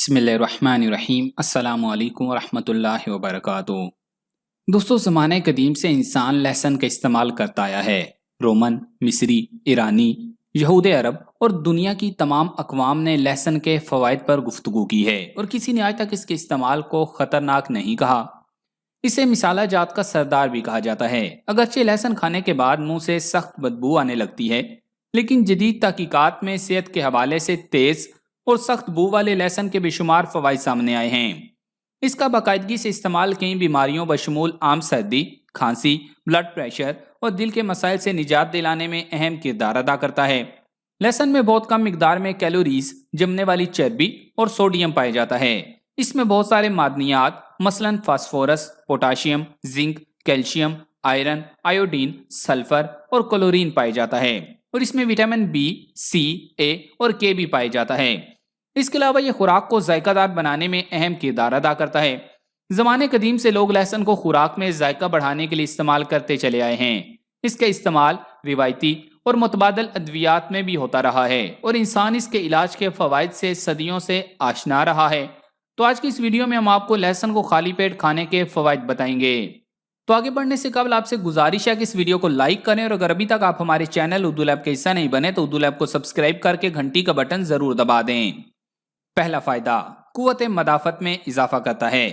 بسم اللہ الرحمن الرحیم۔ السلام علیکم ورحمۃ اللہ وبرکاتہ۔ دوستو، زمانہ قدیم سے انسان لہسن کا استعمال کرتا آیا ہے۔ رومن، مصری، ایرانی، یہود عرب اور دنیا کی تمام اقوام نے لہسن کے فوائد پر گفتگو کی ہے اور کسی نے آج تک اس کے استعمال کو خطرناک نہیں کہا۔ اسے مسالہ جات کا سردار بھی کہا جاتا ہے۔ اگرچہ لہسن کھانے کے بعد منہ سے سخت بدبو آنے لگتی ہے، لیکن جدید تحقیقات میں صحت کے حوالے سے تیز اور سخت بو والے لہسن کے بے شمار فوائد سامنے آئے ہیں۔ اس کا باقاعدگی سے استعمال کئی بیماریوں بشمول عام سردی، کھانسی، بلڈ پریشر اور دل کے مسائل سے نجات دلانے میں اہم کردار ادا کرتا ہے۔ لہسن میں بہت کم مقدار میں کیلوریز، جمنے والی چربی اور سوڈیم پایا جاتا ہے۔ اس میں بہت سارے معدنیات مثلاً phosphorus, potassium, zinc, calcium, iron, iodine, sulphur اور کلورین پایا جاتا ہے، اور اس میں وٹامن بی، سی، اے اور کے بھی پایا جاتا ہے۔ اس کے علاوہ یہ خوراک کو ذائقہ دار بنانے میں اہم کردار ادا کرتا ہے۔ زمانے قدیم سے لوگ لہسن کو خوراک میں ذائقہ بڑھانے کے لیے استعمال کرتے چلے آئے ہیں۔ اس کا استعمال روایتی اور متبادل ادویات میں بھی ہوتا رہا ہے، اور انسان اس کے علاج کے فوائد سے صدیوں سے آشنا رہا ہے۔ تو آج کی اس ویڈیو میں ہم آپ کو لہسن کو خالی پیٹ کھانے کے فوائد بتائیں گے۔ تو آگے بڑھنے سے قبل آپ سے گزارش ہے کہ اس ویڈیو کو لائک کریں، اور اگر ابھی تک آپ ہمارے چینل اردو لیب کا حصہ نہیں بنے تو اردو لیب کو سبسکرائب کر کے گھنٹی کا بٹن ضرور دبا دیں۔ پہلا فائدہ، قوت مدافعت میں اضافہ کرتا ہے۔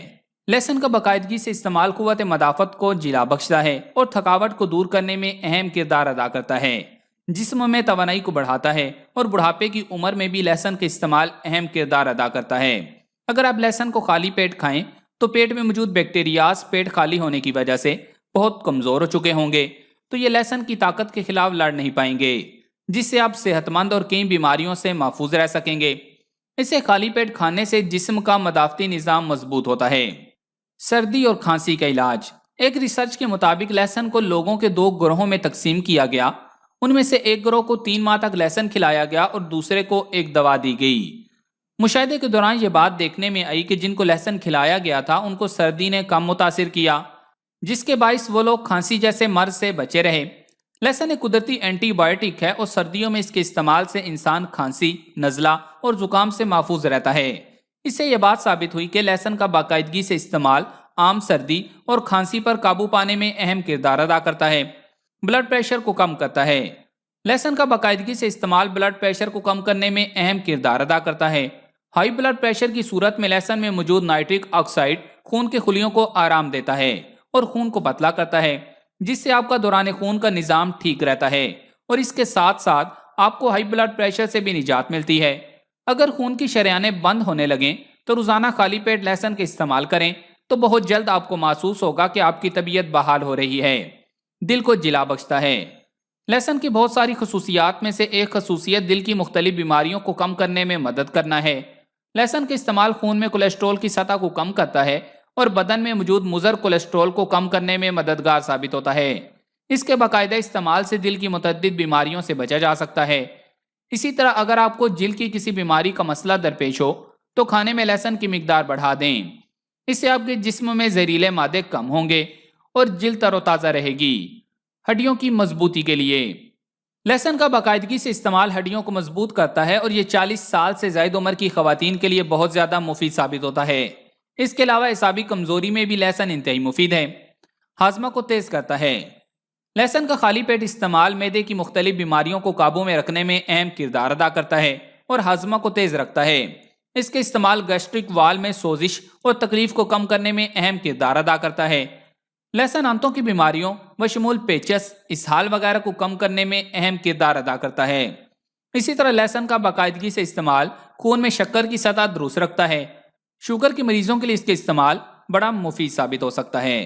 لہسن کا باقاعدگی سے استعمال قوت مدافعت کو جلا بخشتا ہے اور تھکاوٹ کو دور کرنے میں اہم کردار ادا کرتا ہے۔ جسم میں توانائی کو بڑھاتا ہے، اور بڑھاپے کی عمر میں بھی لہسن کا استعمال اہم کردار ادا کرتا ہے۔ اگر آپ لہسن کو خالی پیٹ کھائیں تو پیٹ میں موجود بیکٹیریاز پیٹ خالی ہونے کی وجہ سے بہت کمزور ہو چکے ہوں گے، تو یہ لہسن کی طاقت کے خلاف لڑ نہیں پائیں گے، جس سے آپ صحت مند اور کئی بیماریوں سے محفوظ رہ سکیں گے۔ اسے خالی پیٹ کھانے سے جسم کا مدافعتی نظام مضبوط ہوتا ہے۔ سردی اور کھانسی کا علاج۔ ایک ریسرچ کے مطابق لہسن کو لوگوں کے 2 گروہوں میں تقسیم کیا گیا۔ ان میں سے ایک گروہ کو 3 ماہ تک لہسن کھلایا گیا اور دوسرے کو ایک دوا دی گئی۔ مشاہدے کے دوران یہ بات دیکھنے میں آئی کہ جن کو لہسن کھلایا گیا تھا ان کو سردی نے کم متاثر کیا، جس کے باعث وہ لوگ کھانسی جیسے مرض سے بچے رہے۔ لہسن ایک قدرتی اینٹی بائیوٹک ہے، اور سردیوں میں اس کے استعمال سے انسان کھانسی، نزلہ اور زکام سے محفوظ رہتا ہے۔ اس سے یہ بات ثابت ہوئی کہ لہسن کا باقاعدگی سے استعمال عام سردی اور کھانسی پر قابو پانے میں اہم کردار ادا کرتا ہے۔ بلڈ پریشر کو کم کرتا ہے۔ لہسن کا باقاعدگی سے استعمال بلڈ پریشر کو کم کرنے میں اہم کردار ادا کرتا ہے۔ ہائی بلڈ پریشر کی صورت میں لہسن میں موجود نائٹرک آکسائڈ خون کے خلیوں کو آرام دیتا ہے اور خون کو پتلا کرتا ہے، جس سے آپ کا دوران خون کا نظام ٹھیک رہتا ہے، اور اس کے ساتھ ساتھ آپ کو ہائی بلڈ پریشر سے بھی نجات ملتی ہے۔ اگر خون کی شریانیں بند ہونے لگیں تو روزانہ خالی پیٹ لہسن کا استعمال کریں تو بہت جلد آپ کو محسوس ہوگا کہ آپ کی طبیعت بحال ہو رہی ہے۔ دل کو جلا بخشتا ہے۔ لہسن کی بہت ساری خصوصیات میں سے ایک خصوصیت دل کی مختلف بیماریوں کو کم کرنے میں مدد کرنا ہے۔ لہسن کا استعمال خون میں کولیسٹرول کی سطح کو کم کرتا ہے اور بدن میں موجود مضر کولیسٹرول کو کم کرنے میں مددگار ثابت ہوتا ہے۔ اس کے باقاعدہ استعمال سے دل کی متعدد بیماریوں سے بچا جا سکتا ہے۔ اسی طرح اگر آپ کو جلد کی کسی بیماری کا مسئلہ درپیش ہو تو کھانے میں لہسن کی مقدار بڑھا دیں۔ اس سے آپ کے جسم میں زہریلے مادے کم ہوں گے اور جلد تر و تازہ رہے گی۔ ہڈیوں کی مضبوطی کے لیے لہسن کا باقاعدگی سے استعمال ہڈیوں کو مضبوط کرتا ہے، اور یہ 40 سال سے زائد عمر کی خواتین کے لیے بہت زیادہ مفید ثابت ہوتا ہے۔ اس کے علاوہ اعصابی کمزوری میں بھی لہسن انتہائی مفید ہے۔ ہاضمہ کو تیز کرتا ہے۔ لہسن کا خالی پیٹ استعمال معدے کی مختلف بیماریوں کو قابو میں رکھنے میں اہم کردار ادا کرتا ہے اور ہاضمہ کو تیز رکھتا ہے۔ اس کے استعمال گیسٹرک وال میں سوزش اور تکلیف کو کم کرنے میں اہم کردار ادا کرتا ہے۔ لہسن آنتوں کی بیماریوں بشمول پیچس، اسہال وغیرہ کو کم کرنے میں اہم کردار ادا کرتا ہے۔ اسی طرح لہسن کا باقاعدگی سے استعمال خون میں شکر کی سطح درست رکھتا ہے۔ شوگر کے مریضوں کے لیے اس کے استعمال بڑا مفید ثابت ہو سکتا ہے۔